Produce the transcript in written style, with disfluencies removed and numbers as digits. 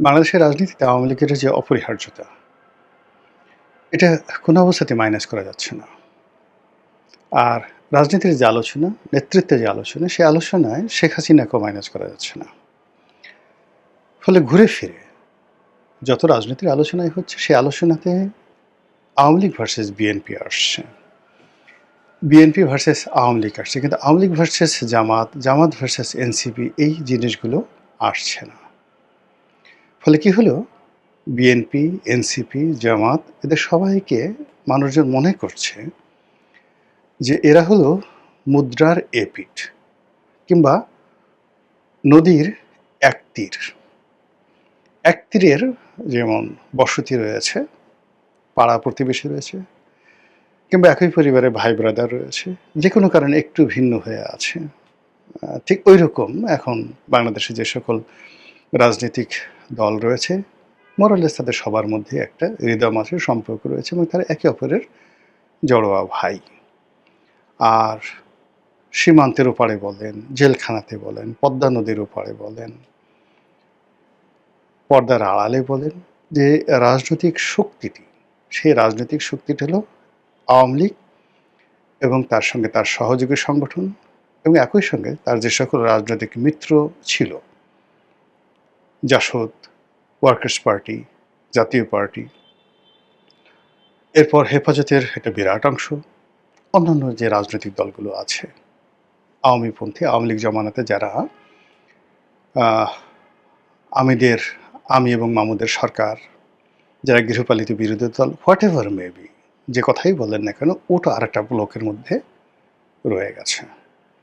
বাংলাদেশের রাজনীতিতে আওয়ামী লীগের যে অপরিহার্যতা, এটা কোনো অবস্থাতেই মাইনাস করা যাচ্ছে না। আর রাজনীতির যে আলোচনা, নেতৃত্বের যে আলোচনা, সেই আলোচনায় শেখ হাসিনাকেও মাইনাস করা যাচ্ছে না। ফলে ঘুরে ফিরে যত রাজনীতির আলোচনাই হচ্ছে, সেই আলোচনাতে আওয়ামী লীগ ভার্সেস বিএনপি আসছে, বিএনপি ভার্সেস আওয়ামী লীগ আসছে, কিন্তু আওয়ামী লীগ ভার্সেস জামাত, জামাত ভার্সেস এনসিপি, এই জিনিসগুলো আসছে না। ফলে কি হলো, বিএনপি, এনসিপি, জামাত, এদের সবাইকে মানুষজন মনে করছে যে এরা হলো মুদ্রার এপিঠ, কিংবা নদীর এক তীর। এক তীরের যেমন বসতি রয়েছে, পাড়া প্রতিবেশী রয়েছে, কিংবা একই পরিবারে ভাই ব্রাদার রয়েছে, যে কোনো কারণে একটু ভিন্ন হয়ে আছে, ঠিক ওই রকম এখন বাংলাদেশে যে সকল রাজনৈতিক দল রয়েছে, মোরালেস তাদের সবার মধ্যে একটা হৃদয় মাছের সম্পর্ক রয়েছে এবং তারা একে অপরের জড়োয়া ভাই। আর সীমান্তের ওপারে বলেন, জেলখানাতে বলেন, পদ্মা নদীর ওপারে বলেন, পর্দার আড়ালে বলেন, যে রাজনৈতিক শক্তিটি, সেই রাজনৈতিক শক্তিটি হলো আওয়ামী লীগ এবং তার সঙ্গে তার সহযোগী সংগঠন, এবং একই সঙ্গে তার যে সকল রাজনৈতিক মিত্র ছিল, জাসদ, ওয়ার্কার্স পার্টি, জাতীয় পার্টি, এরপর হেফাজতের একটা বিরাট অংশ, অন্যান্য যে রাজনৈতিক দলগুলো আছে, আওয়ামীপন্থী, আওয়ামী লীগ জমানাতে যারা আমি এবং মামুদের সরকার, যারা গৃহপালিত বিরোধী দল, হোয়াট এভার মেবি, যে কথাই বলেন না কেন, ওটা আরেকটা ব্লকের মধ্যে রয়ে গেছে।